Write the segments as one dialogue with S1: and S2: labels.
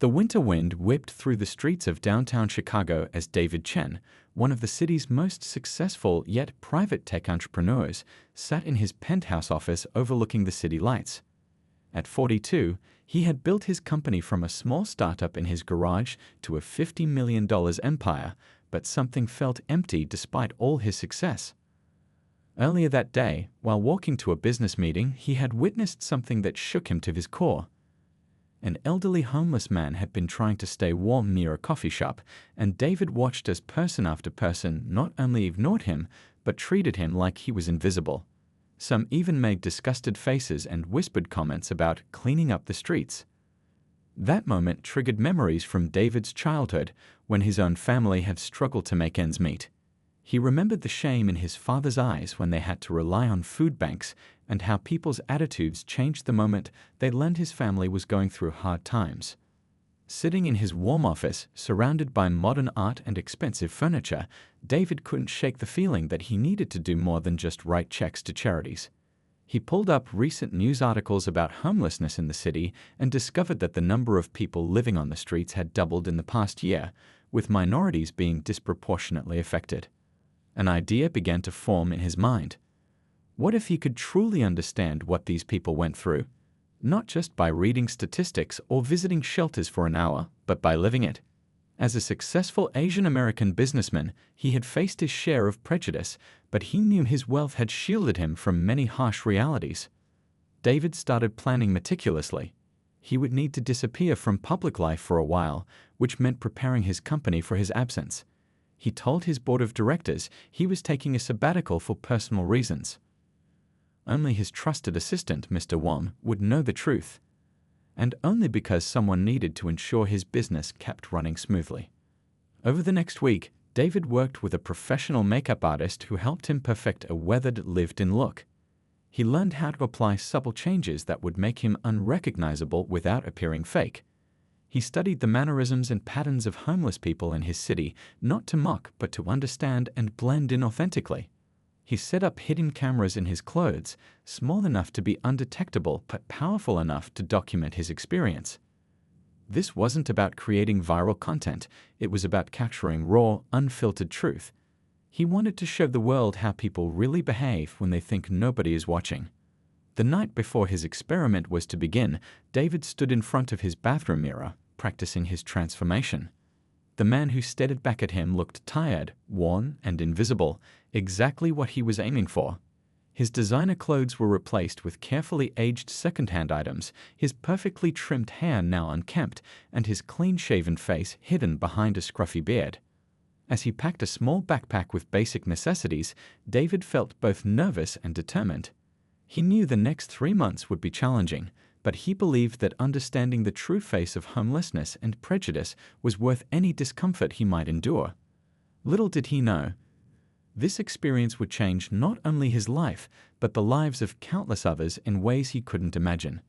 S1: The winter wind whipped through the streets of downtown Chicago as David Chen, one of the city's most successful yet private tech entrepreneurs, sat in his penthouse office overlooking the city lights. At 42, he had built his company from a small startup in his garage to a $50 million empire, but something felt empty despite all his success. Earlier that day, while walking to a business meeting, he had witnessed something that shook him to his core. An elderly homeless man had been trying to stay warm near a coffee shop, and David watched as person after person not only ignored him, but treated him like he was invisible. Some even made disgusted faces and whispered comments about cleaning up the streets. That moment triggered memories from David's childhood, when his own family had struggled to make ends meet. He remembered the shame in his father's eyes when they had to rely on food banks, and how people's attitudes changed the moment they learned his family was going through hard times. Sitting in his warm office, surrounded by modern art and expensive furniture, David couldn't shake the feeling that he needed to do more than just write checks to charities. He pulled up recent news articles about homelessness in the city and discovered that the number of people living on the streets had doubled in the past year, with minorities being disproportionately affected. An idea began to form in his mind. What if he could truly understand what these people went through, not just by reading statistics or visiting shelters for an hour, but by living it? As a successful Asian American businessman, he had faced his share of prejudice, but he knew his wealth had shielded him from many harsh realities. David started planning meticulously. He would need to disappear from public life for a while, which meant preparing his company for his absence. He told his board of directors he was taking a sabbatical for personal reasons. Only his trusted assistant, Mr. Wong, would know the truth, and only because someone needed to ensure his business kept running smoothly. Over the next week, David worked with a professional makeup artist who helped him perfect a weathered, lived-in look. He learned how to apply subtle changes that would make him unrecognizable without appearing fake. He studied the mannerisms and patterns of homeless people in his city, not to mock, but to understand and blend in authentically. He set up hidden cameras in his clothes, small enough to be undetectable but powerful enough to document his experience. This wasn't about creating viral content, it was about capturing raw, unfiltered truth. He wanted to show the world how people really behave when they think nobody is watching. The night before his experiment was to begin, David stood in front of his bathroom mirror, practicing his transformation. The man who stared back at him looked tired, worn, and invisible, exactly what he was aiming for. His designer clothes were replaced with carefully aged second-hand items, his perfectly trimmed hair now unkempt, and his clean-shaven face hidden behind a scruffy beard. As he packed a small backpack with basic necessities, David felt both nervous and determined. He knew the next 3 months would be challenging, but he believed that understanding the true face of homelessness and prejudice was worth any discomfort he might endure. Little did he know, this experience would change not only his life, but the lives of countless others in ways he couldn't imagine.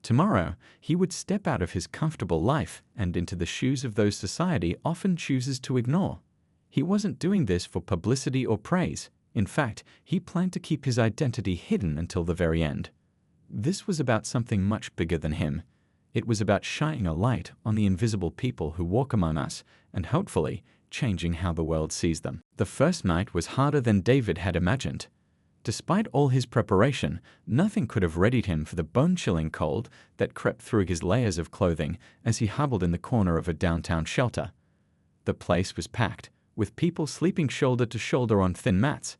S1: Tomorrow, he would step out of his comfortable life and into the shoes of those society often chooses to ignore. He wasn't doing this for publicity or praise. In fact, he planned to keep his identity hidden until the very end. This was about something much bigger than him. It was about shining a light on the invisible people who walk among us and, hopefully, changing how the world sees them. The first night was harder than David had imagined. Despite all his preparation, nothing could have readied him for the bone-chilling cold that crept through his layers of clothing as he huddled in the corner of a downtown shelter. The place was packed, with people sleeping shoulder to shoulder on thin mats.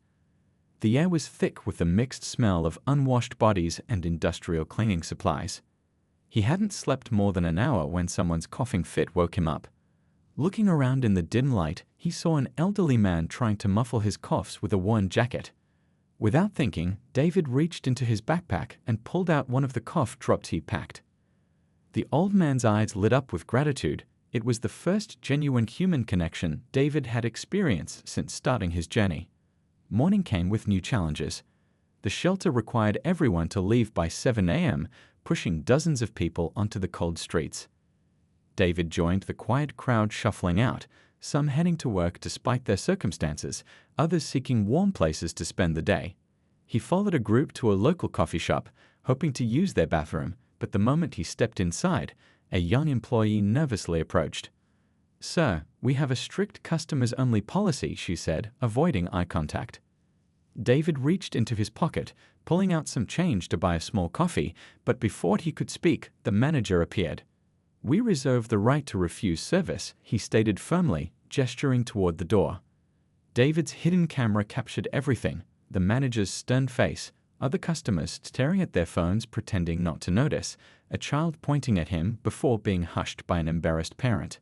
S1: The air was thick with the mixed smell of unwashed bodies and industrial cleaning supplies. He hadn't slept more than an hour when someone's coughing fit woke him up. Looking around in the dim light, he saw an elderly man trying to muffle his coughs with a worn jacket. Without thinking, David reached into his backpack and pulled out one of the cough drops he packed. The old man's eyes lit up with gratitude. It was the first genuine human connection David had experienced since starting his journey. Morning came with new challenges. The shelter required everyone to leave by 7 a.m., pushing dozens of people onto the cold streets. David joined the quiet crowd shuffling out, some heading to work despite their circumstances, others seeking warm places to spend the day. He followed a group to a local coffee shop, hoping to use their bathroom, but the moment he stepped inside, A young employee nervously approached. "Sir, we have a strict customers-only policy," she said, avoiding eye contact. David reached into his pocket, pulling out some change to buy a small coffee, but before he could speak, the manager appeared. "We reserve the right to refuse service," he stated firmly, gesturing toward the door. David's hidden camera captured everything: the manager's stern face, other customers staring at their phones pretending not to notice, a child pointing at him before being hushed by an embarrassed parent.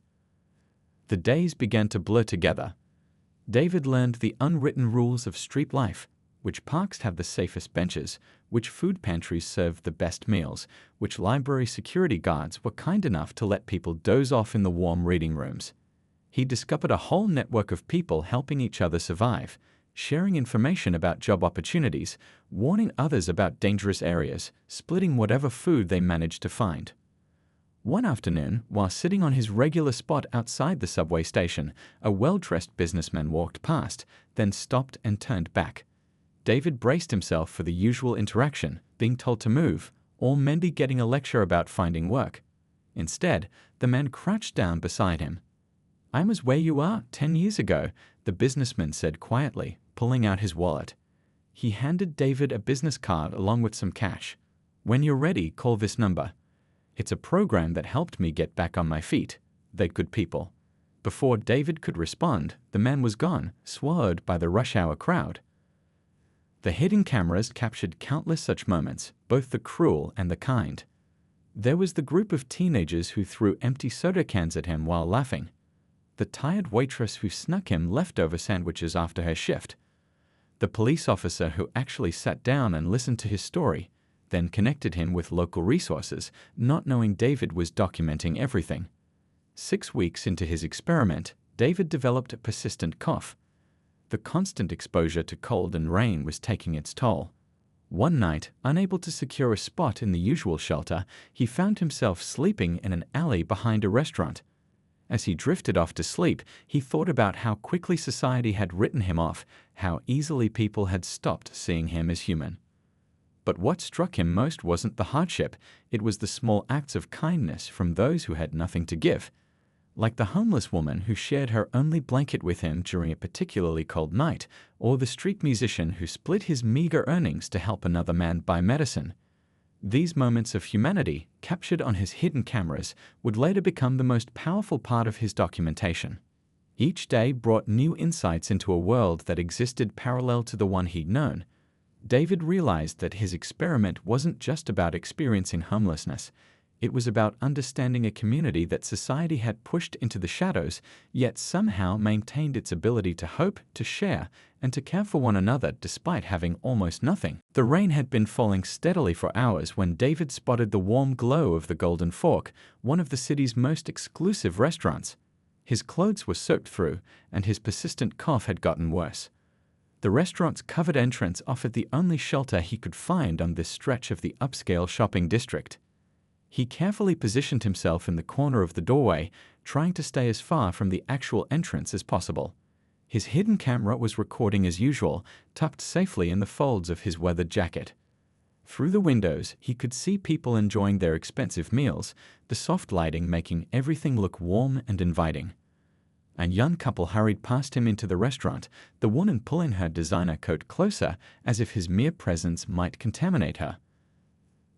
S1: The days began to blur together. David learned the unwritten rules of street life: which parks have the safest benches, which food pantries serve the best meals, which library security guards were kind enough to let people doze off in the warm reading rooms. He discovered a whole network of people helping each other survive, sharing information about job opportunities, warning others about dangerous areas, splitting whatever food they managed to find. One afternoon, while sitting on his regular spot outside the subway station, a well-dressed businessman walked past, then stopped and turned back. David braced himself for the usual interaction, being told to move, or maybe getting a lecture about finding work. Instead, the man crouched down beside him. "I was where you are 10 years ago," the businessman said quietly, pulling out his wallet. He handed David a business card along with some cash. "When you're ready, call this number. It's a program that helped me get back on my feet. They're good people." Before David could respond, the man was gone, swallowed by the rush hour crowd. The hidden cameras captured countless such moments, both the cruel and the kind. There was the group of teenagers who threw empty soda cans at him while laughing. The tired waitress who snuck him leftover sandwiches after her shift. The police officer who actually sat down and listened to his story, then connected him with local resources, not knowing David was documenting everything. 6 weeks into his experiment, David developed a persistent cough. The constant exposure to cold and rain was taking its toll. One night, unable to secure a spot in the usual shelter, he found himself sleeping in an alley behind a restaurant. As he drifted off to sleep, he thought about how quickly society had written him off, how easily people had stopped seeing him as human. But what struck him most wasn't the hardship, it was the small acts of kindness from those who had nothing to give. Like the homeless woman who shared her only blanket with him during a particularly cold night, or the street musician who split his meager earnings to help another man buy medicine. These moments of humanity, captured on his hidden cameras, would later become the most powerful part of his documentation. Each day brought new insights into a world that existed parallel to the one he'd known. David realized that his experiment wasn't just about experiencing homelessness. It was about understanding a community that society had pushed into the shadows, yet somehow maintained its ability to hope, to share, and to care for one another despite having almost nothing. The rain had been falling steadily for hours when David spotted the warm glow of the Golden Fork, one of the city's most exclusive restaurants. His clothes were soaked through, and his persistent cough had gotten worse. The restaurant's covered entrance offered the only shelter he could find on this stretch of the upscale shopping district. He carefully positioned himself in the corner of the doorway, trying to stay as far from the actual entrance as possible. His hidden camera was recording as usual, tucked safely in the folds of his weathered jacket. Through the windows, he could see people enjoying their expensive meals, the soft lighting making everything look warm and inviting. A young couple hurried past him into the restaurant, the woman pulling her designer coat closer as if his mere presence might contaminate her.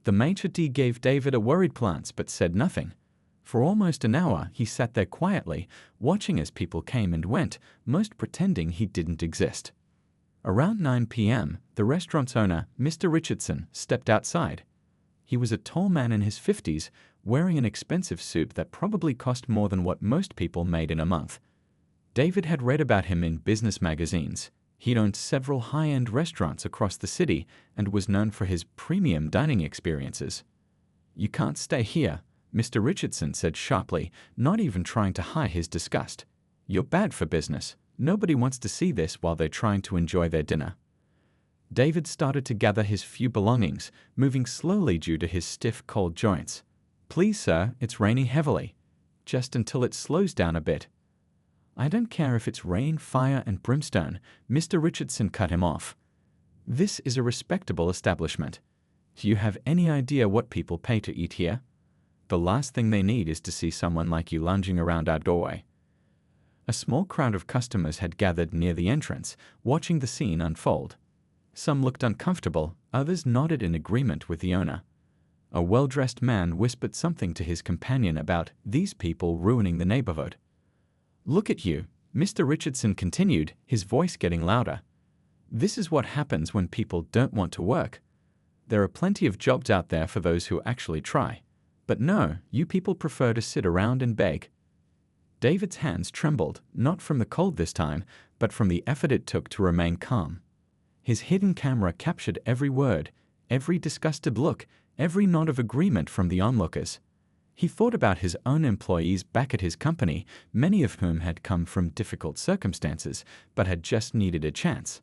S1: The maitre d' gave David a worried glance but said nothing. For almost an hour, he sat there quietly, watching as people came and went, most pretending he didn't exist. Around 9 p.m., the restaurant's owner, Mr. Richardson, stepped outside. He was a tall man in his 50s, wearing an expensive suit that probably cost more than what most people made in a month. David had read about him in business magazines. He'd owned several high-end restaurants across the city and was known for his premium dining experiences. "You can't stay here," Mr. Richardson said sharply, not even trying to hide his disgust. "You're bad for business. Nobody wants to see this while they're trying to enjoy their dinner." David started to gather his few belongings, moving slowly due to his stiff, cold joints. "Please, sir, it's raining heavily. Just until it slows down a bit." "I don't care if it's rain, fire, and brimstone," Mr. Richardson cut him off. "This is a respectable establishment. Do you have any idea what people pay to eat here?" The last thing they need is to see someone like you lounging around our doorway." A small crowd of customers had gathered near the entrance, watching the scene unfold. Some looked uncomfortable, others nodded in agreement with the owner. A well-dressed man whispered something to his companion about these people ruining the neighborhood. "Look at you," Mr. Richardson continued, his voice getting louder. "This is what happens when people don't want to work. There are plenty of jobs out there for those who actually try. But no, you people prefer to sit around and beg." David's hands trembled, not from the cold this time, but from the effort it took to remain calm. His hidden camera captured every word, every disgusted look, every nod of agreement from the onlookers. He thought about his own employees back at his company, many of whom had come from difficult circumstances, but had just needed a chance.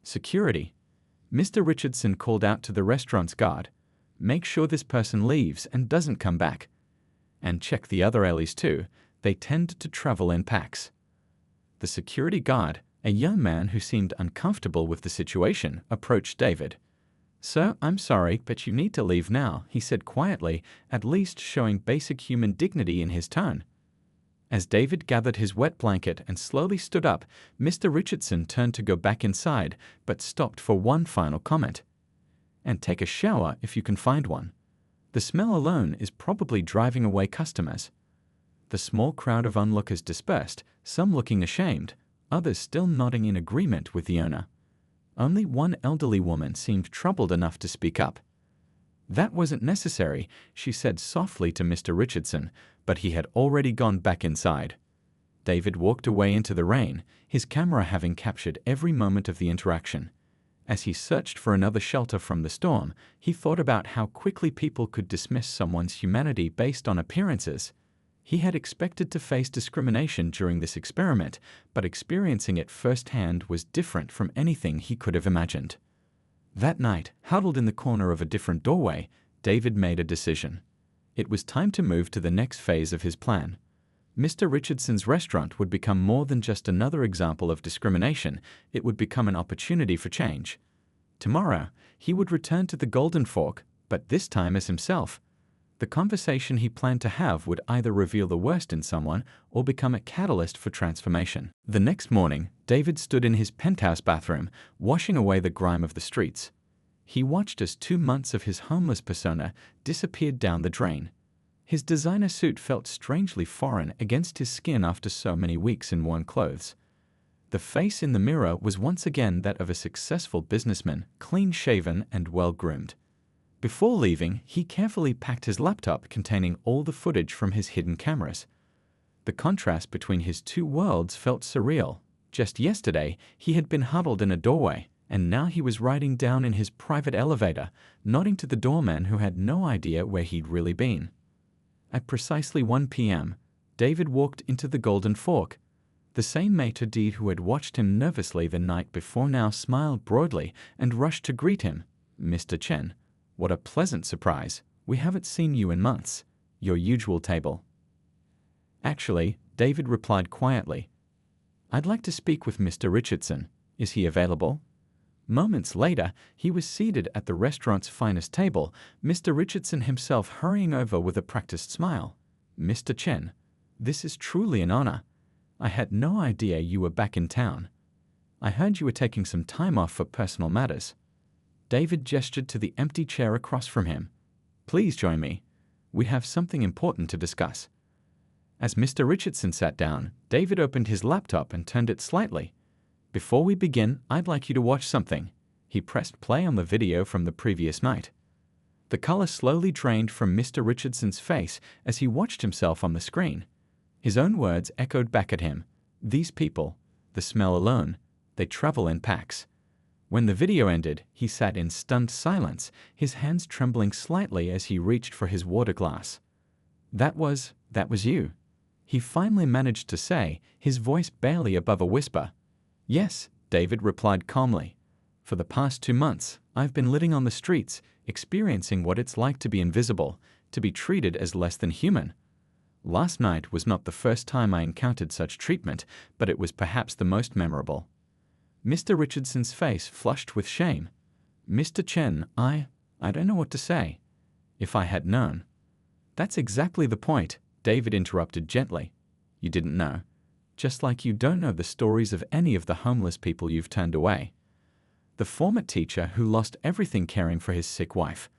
S1: Security. Mr. Richardson called out to the restaurant's guard, "Make sure this person leaves and doesn't come back. And check the other alleys too. They tend to travel in packs." The security guard, a young man who seemed uncomfortable with the situation, approached David. "Sir, I'm sorry, but you need to leave now," he said quietly, at least showing basic human dignity in his tone. As David gathered his wet blanket and slowly stood up, Mr. Richardson turned to go back inside, but stopped for one final comment. "And take a shower if you can find one. The smell alone is probably driving away customers." The small crowd of onlookers dispersed, some looking ashamed, others still nodding in agreement with the owner. Only one elderly woman seemed troubled enough to speak up. "That wasn't necessary," she said softly to Mr. Richardson, but he had already gone back inside. David walked away into the rain, his camera having captured every moment of the interaction. As he searched for another shelter from the storm, he thought about how quickly people could dismiss someone's humanity based on appearances. He had expected to face discrimination during this experiment, but experiencing it firsthand was different from anything he could have imagined. That night, huddled in the corner of a different doorway, David made a decision. It was time to move to the next phase of his plan. Mr. Richardson's restaurant would become more than just another example of discrimination. It would become an opportunity for change. Tomorrow, he would return to the Golden Fork, but this time as himself. The conversation he planned to have would either reveal the worst in someone or become a catalyst for transformation. The next morning, David stood in his penthouse bathroom, washing away the grime of the streets. He watched as 2 months of his homeless persona disappeared down the drain. His designer suit felt strangely foreign against his skin after so many weeks in worn clothes. The face in the mirror was once again that of a successful businessman, clean-shaven and well-groomed. Before leaving, he carefully packed his laptop containing all the footage from his hidden cameras. The contrast between his two worlds felt surreal. Just yesterday, he had been huddled in a doorway, and now he was riding down in his private elevator, nodding to the doorman who had no idea where he'd really been. At precisely 1 p.m., David walked into the Golden Fork. The same maitre d' who had watched him nervously the night before now smiled broadly and rushed to greet him. "Mr. Chen, what a pleasant surprise. We haven't seen you in months. Your usual table." "Actually," David replied quietly, "I'd like to speak with Mr. Richardson. Is he available?" Moments later, he was seated at the restaurant's finest table, Mr. Richardson himself hurrying over with a practiced smile. "Mr. Chen, this is truly an honor. I had no idea you were back in town. I heard you were taking some time off for personal matters." David gestured to the empty chair across from him. "Please join me. We have something important to discuss." As Mr. Richardson sat down, David opened his laptop and turned it slightly. "Before we begin, I'd like you to watch something." He pressed play on the video from the previous night. The color slowly drained from Mr. Richardson's face as he watched himself on the screen. His own words echoed back at him. "These people, the smell alone, they travel in packs." When the video ended, he sat in stunned silence, his hands trembling slightly as he reached for his water glass. That was you," he finally managed to say, his voice barely above a whisper. "Yes," David replied calmly. "For the past 2 months, I've been living on the streets, experiencing what it's like to be invisible, to be treated as less than human. Last night was not the first time I encountered such treatment, but it was perhaps the most memorable." Mr. Richardson's face flushed with shame. "Mr. Chen, I don't know what to say. If I had known." That's exactly the point, David interrupted gently. You didn't know. Just like you don't know the stories of any of the homeless people you've turned away. The former teacher who lost everything caring for his sick wife.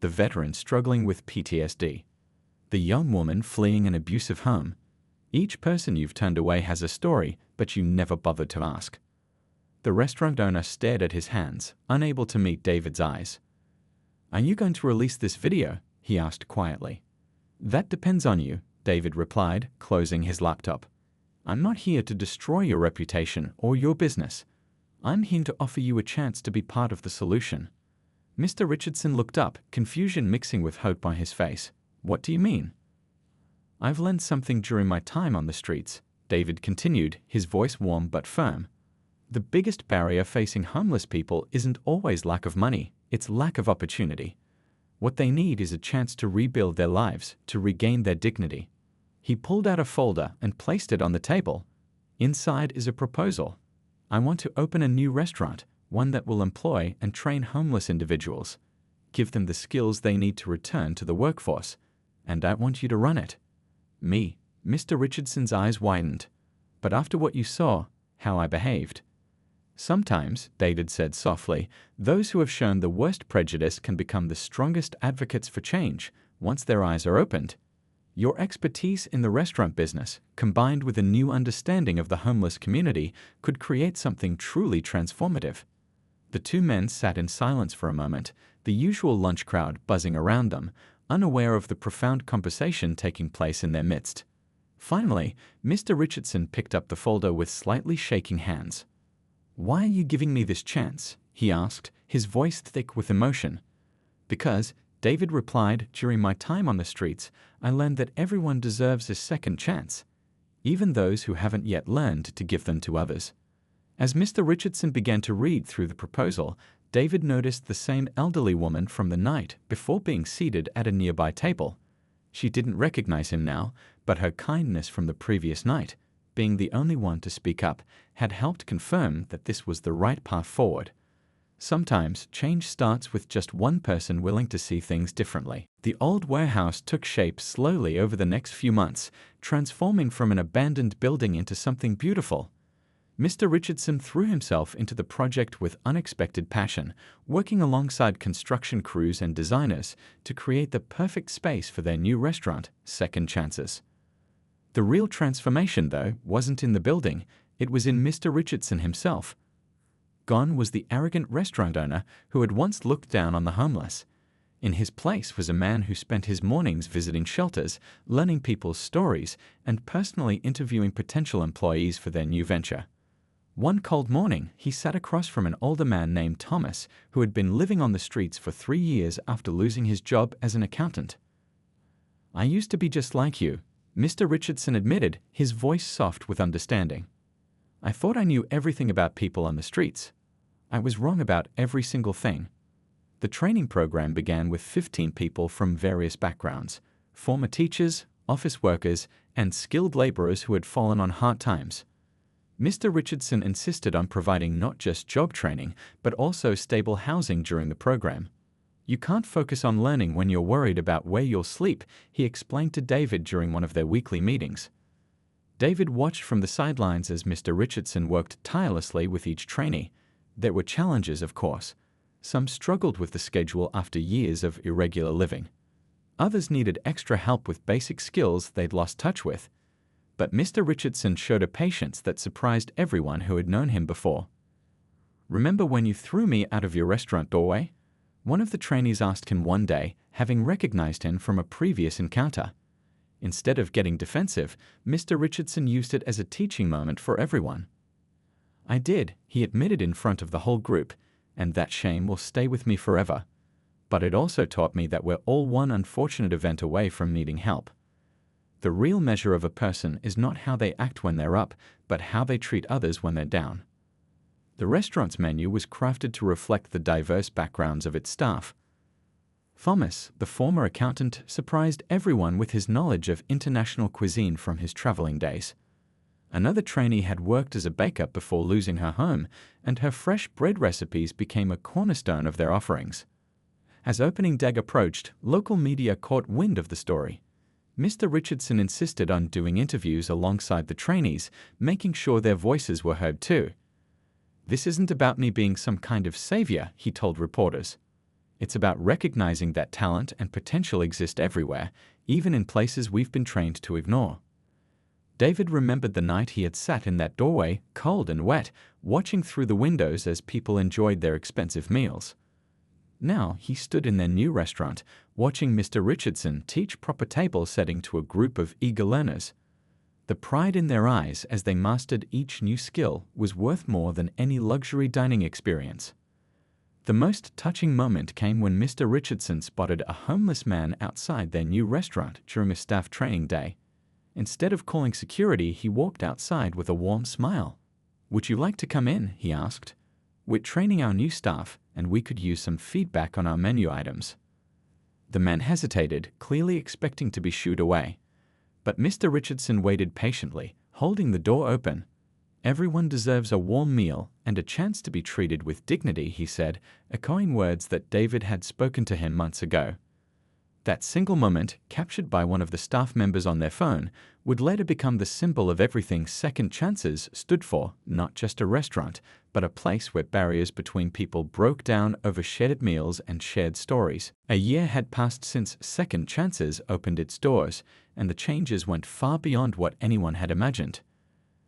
S1: The veteran struggling with PTSD. The young woman fleeing an abusive home. Each person you've turned away has a story, but you never bothered to ask. The restaurant owner stared at his hands, unable to meet David's eyes. Are you going to release this video? He asked quietly. That depends on you, David replied, closing his laptop. I'm not here to destroy your reputation or your business. I'm here to offer you a chance to be part of the solution. Mr. Richardson looked up, confusion mixing with hope on his face. What do you mean? I've learned something during my time on the streets, David continued, his voice warm but firm. The biggest barrier facing homeless people isn't always lack of money, it's lack of opportunity. What they need is a chance to rebuild their lives, to regain their dignity. He pulled out a folder and placed it on the table. Inside is a proposal. I want to open a new restaurant, one that will employ and train homeless individuals. Give them the skills they need to return to the workforce. And I want you to run it. Me, Mr. Richardson's eyes widened. But after what you saw, how I behaved. Sometimes, David said softly, those who have shown the worst prejudice can become the strongest advocates for change once their eyes are opened. Your expertise in the restaurant business, combined with a new understanding of the homeless community, could create something truly transformative. The two men sat in silence for a moment, the usual lunch crowd buzzing around them, unaware of the profound conversation taking place in their midst. Finally, Mr. Richardson picked up the folder with slightly shaking hands. Why are you giving me this chance? He asked, his voice thick with emotion. Because, David replied, during my time on the streets, I learned that everyone deserves a second chance, even those who haven't yet learned to give them to others. As Mr. Richardson began to read through the proposal, David noticed the same elderly woman from the night before being seated at a nearby table. She didn't recognize him now, but her kindness from the previous night, being the only one to speak up, had helped confirm that this was the right path forward. Sometimes, change starts with just one person willing to see things differently. The old warehouse took shape slowly over the next few months, transforming from an abandoned building into something beautiful. Mr. Richardson threw himself into the project with unexpected passion, working alongside construction crews and designers to create the perfect space for their new restaurant, Second Chances. The real transformation, though, wasn't in the building, it was in Mr. Richardson himself. Gone was the arrogant restaurant owner who had once looked down on the homeless. In his place was a man who spent his mornings visiting shelters, learning people's stories, and personally interviewing potential employees for their new venture. One cold morning, he sat across from an older man named Thomas, who had been living on the streets for 3 years after losing his job as an accountant. I used to be just like you, Mr. Richardson admitted, his voice soft with understanding. I thought I knew everything about people on the streets. I was wrong about every single thing. The training program began with 15 people from various backgrounds, former teachers, office workers, and skilled laborers who had fallen on hard times. Mr. Richardson insisted on providing not just job training, but also stable housing during the program. You can't focus on learning when you're worried about where you'll sleep, he explained to David during one of their weekly meetings. David watched from the sidelines as Mr. Richardson worked tirelessly with each trainee. There were challenges, of course. Some struggled with the schedule after years of irregular living. Others needed extra help with basic skills they'd lost touch with. But Mr. Richardson showed a patience that surprised everyone who had known him before. Remember when you threw me out of your restaurant doorway? One of the trainees asked him one day, having recognized him from a previous encounter. Instead of getting defensive, Mr. Richardson used it as a teaching moment for everyone. I did, he admitted in front of the whole group, and that shame will stay with me forever. But it also taught me that we're all one unfortunate event away from needing help. The real measure of a person is not how they act when they're up, but how they treat others when they're down. The restaurant's menu was crafted to reflect the diverse backgrounds of its staff. Thomas, the former accountant, surprised everyone with his knowledge of international cuisine from his traveling days. Another trainee had worked as a baker before losing her home, and her fresh bread recipes became a cornerstone of their offerings. As opening day approached, local media caught wind of the story. Mr. Richardson insisted on doing interviews alongside the trainees, making sure their voices were heard too. "This isn't about me being some kind of savior," he told reporters. "It's about recognizing that talent and potential exist everywhere, even in places we've been trained to ignore." David remembered the night he had sat in that doorway, cold and wet, watching through the windows as people enjoyed their expensive meals. Now he stood in their new restaurant, watching Mr. Richardson teach proper table setting to a group of eager learners. The pride in their eyes as they mastered each new skill was worth more than any luxury dining experience. The most touching moment came when Mr. Richardson spotted a homeless man outside their new restaurant during a staff training day. Instead of calling security, he walked outside with a warm smile. "Would you like to come in?" he asked. "We're training our new staff, and we could use some feedback on our menu items." The man hesitated, clearly expecting to be shooed away. But Mr. Richardson waited patiently, holding the door open. "Everyone deserves a warm meal and a chance to be treated with dignity," he said, echoing words that David had spoken to him months ago. That single moment, captured by one of the staff members on their phone, would later become the symbol of everything Second Chances stood for, not just a restaurant, but a place where barriers between people broke down over shared meals and shared stories. A year had passed since Second Chances opened its doors, and the changes went far beyond what anyone had imagined.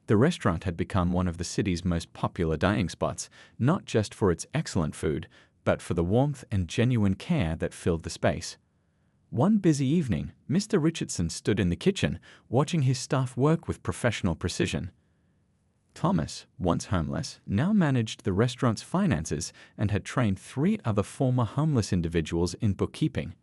S1: The restaurant had become one of the city's most popular dining spots, not just for its excellent food, but for the warmth and genuine care that filled the space. One busy evening, Mr. Richardson stood in the kitchen, watching his staff work with professional precision. Thomas, once homeless, now managed the restaurant's finances and had trained 3 other former homeless individuals in bookkeeping.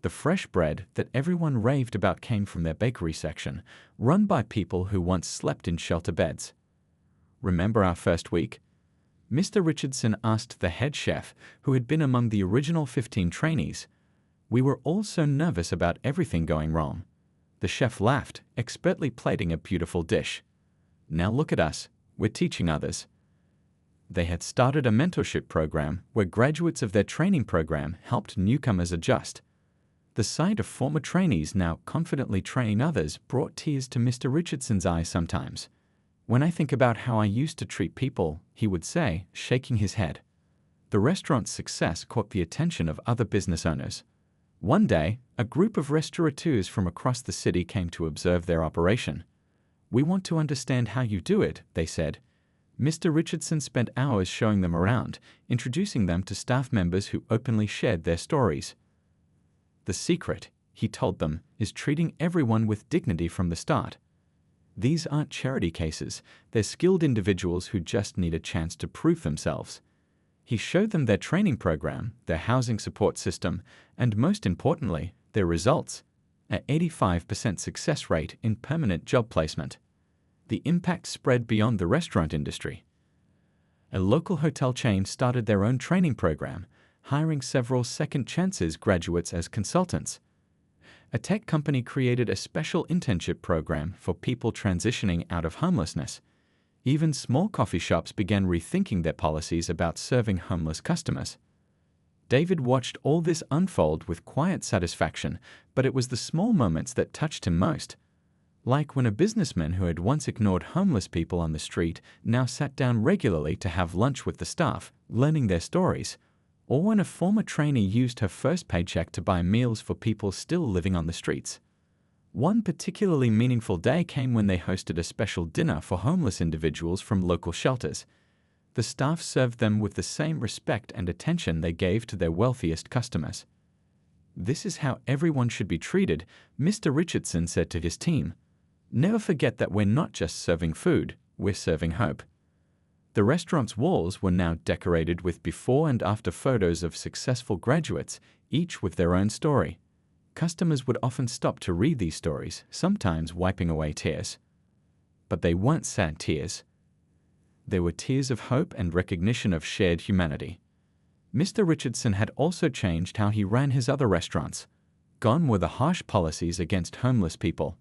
S1: The fresh bread that everyone raved about came from their bakery section, run by people who once slept in shelter beds. "Remember our first week?" Mr. Richardson asked the head chef, who had been among the original 15 trainees. "We were all so nervous about everything going wrong." The chef laughed, expertly plating a beautiful dish. "Now look at us, we're teaching others." They had started a mentorship program where graduates of their training program helped newcomers adjust. The sight of former trainees now confidently training others brought tears to Mr. Richardson's eyes sometimes. "When I think about how I used to treat people," he would say, shaking his head. The restaurant's success caught the attention of other business owners. One day, a group of restaurateurs from across the city came to observe their operation. "We want to understand how you do it," they said. Mr. Richardson spent hours showing them around, introducing them to staff members who openly shared their stories. "The secret," he told them, "is treating everyone with dignity from the start. These aren't charity cases, they're skilled individuals who just need a chance to prove themselves." He showed them their training program, their housing support system, and most importantly, their results, an 85% success rate in permanent job placement. The impact spread beyond the restaurant industry. A local hotel chain started their own training program, hiring several Second Chances graduates as consultants. A tech company created a special internship program for people transitioning out of homelessness. Even small coffee shops began rethinking their policies about serving homeless customers. David watched all this unfold with quiet satisfaction, but it was the small moments that touched him most. Like when a businessman who had once ignored homeless people on the street now sat down regularly to have lunch with the staff, learning their stories, or when a former trainee used her first paycheck to buy meals for people still living on the streets. One particularly meaningful day came when they hosted a special dinner for homeless individuals from local shelters. The staff served them with the same respect and attention they gave to their wealthiest customers. "This is how everyone should be treated," Mr. Richardson said to his team. "Never forget that we're not just serving food, we're serving hope." The restaurant's walls were now decorated with before and after photos of successful graduates, each with their own story. Customers would often stop to read these stories, sometimes wiping away tears. But they weren't sad tears. They were tears of hope and recognition of shared humanity. Mr. Richardson had also changed how he ran his other restaurants. Gone were the harsh policies against homeless people.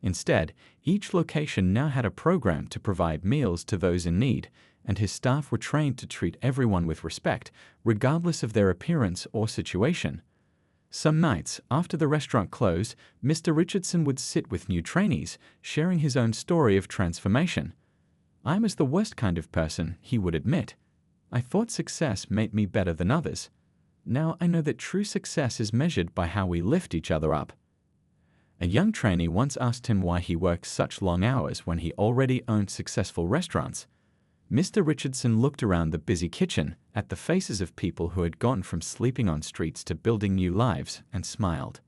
S1: Instead, each location now had a program to provide meals to those in need, and his staff were trained to treat everyone with respect, regardless of their appearance or situation. Some nights, after the restaurant closed, Mr. Richardson would sit with new trainees, sharing his own story of transformation. "I was the worst kind of person," he would admit. "I thought success made me better than others. Now I know that true success is measured by how we lift each other up." A young trainee once asked him why he worked such long hours when he already owned successful restaurants. Mr. Richardson looked around the busy kitchen at the faces of people who had gone from sleeping on streets to building new lives and smiled.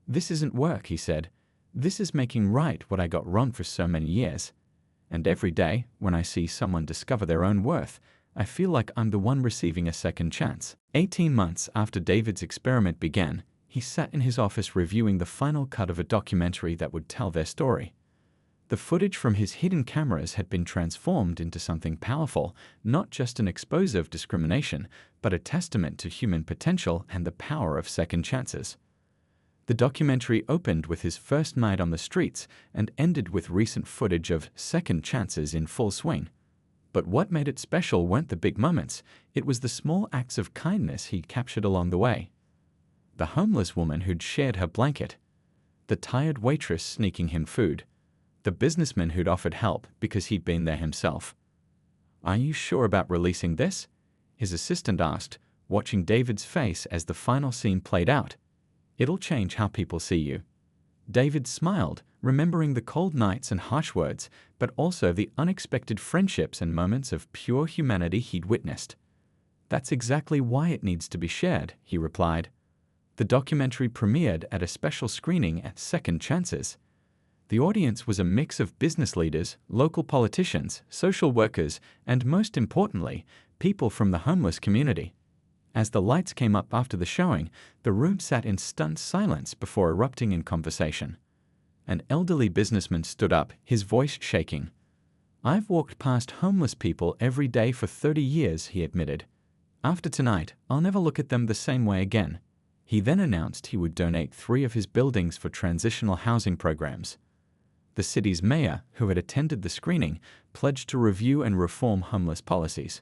S1: "This isn't work," he said. "This is making right what I got wrong for so many years. And every day, when I see someone discover their own worth, I feel like I'm the one receiving a second chance." 18 months after David's experiment began, he sat in his office reviewing the final cut of a documentary that would tell their story. The footage from his hidden cameras had been transformed into something powerful, not just an expose of discrimination, but a testament to human potential and the power of second chances. The documentary opened with his first night on the streets and ended with recent footage of second chances in full swing. But what made it special weren't the big moments, it was the small acts of kindness he captured along the way. The homeless woman who'd shared her blanket, the tired waitress sneaking him food, the businessman who'd offered help because he'd been there himself. "Are you sure about releasing this?" his assistant asked, watching David's face as the final scene played out. "It'll change how people see you." David smiled, remembering the cold nights and harsh words, but also the unexpected friendships and moments of pure humanity he'd witnessed. "That's exactly why it needs to be shared," he replied. The documentary premiered at a special screening at Second Chances. The audience was a mix of business leaders, local politicians, social workers, and most importantly, people from the homeless community. As the lights came up after the showing, the room sat in stunned silence before erupting in conversation. An elderly businessman stood up, his voice shaking. "I've walked past homeless people every day for 30 years, he admitted. "After tonight, I'll never look at them the same way again." He then announced he would donate 3 of his buildings for transitional housing programs. The city's mayor, who had attended the screening, pledged to review and reform homeless policies.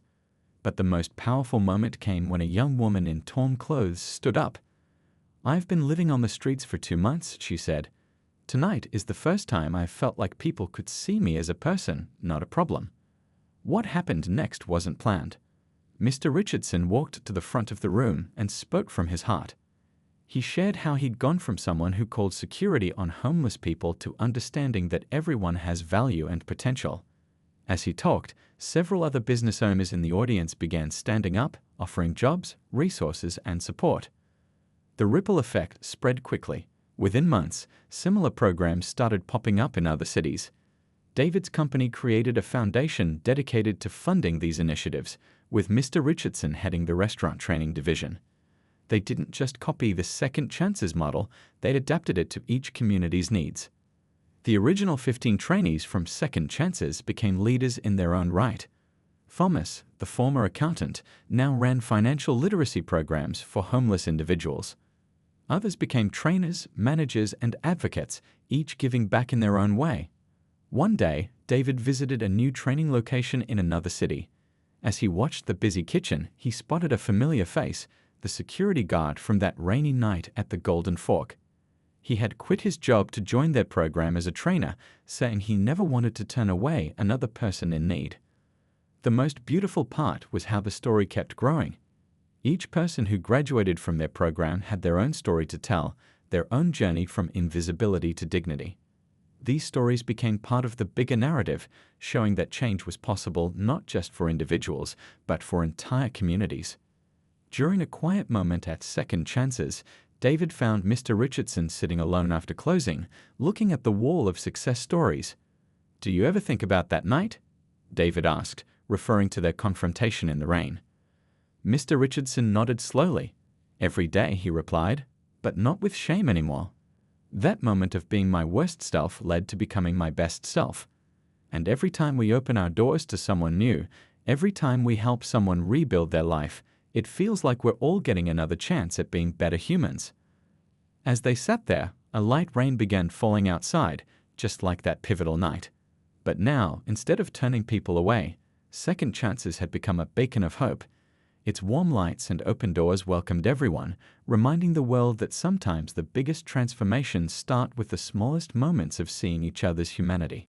S1: But the most powerful moment came when a young woman in torn clothes stood up. "I've been living on the streets for 2 months, she said. "Tonight is the first time I've felt like people could see me as a person, not a problem." What happened next wasn't planned. Mr. Richardson walked to the front of the room and spoke from his heart. He shared how he'd gone from someone who called security on homeless people to understanding that everyone has value and potential. As he talked, several other business owners in the audience began standing up, offering jobs, resources, and support. The ripple effect spread quickly. Within months, similar programs started popping up in other cities. David's company created a foundation dedicated to funding these initiatives, with Mr. Richardson heading the restaurant training division. They didn't just copy the Second Chances model, they'd adapted it to each community's needs. The original 15 trainees from Second Chances became leaders in their own right. Thomas, the former accountant, now ran financial literacy programs for homeless individuals. Others became trainers, managers, and advocates, each giving back in their own way. One day, David visited a new training location in another city. As he watched the busy kitchen, he spotted a familiar face, the security guard from that rainy night at the Golden Fork. He had quit his job to join their program as a trainer, saying he never wanted to turn away another person in need. The most beautiful part was how the story kept growing. Each person who graduated from their program had their own story to tell, their own journey from invisibility to dignity. These stories became part of the bigger narrative, showing that change was possible not just for individuals, but for entire communities. During a quiet moment at Second Chances, David found Mr. Richardson sitting alone after closing, looking at the wall of success stories. "Do you ever think about that night?" David asked, referring to their confrontation in the rain. Mr. Richardson nodded slowly. "Every day," he replied, "but not with shame anymore. That moment of being my worst self led to becoming my best self. And every time we open our doors to someone new, every time we help someone rebuild their life, it feels like we're all getting another chance at being better humans." As they sat there, a light rain began falling outside, just like that pivotal night. But now, instead of turning people away, Second Chances had become a beacon of hope. Its warm lights and open doors welcomed everyone, reminding the world that sometimes the biggest transformations start with the smallest moments of seeing each other's humanity.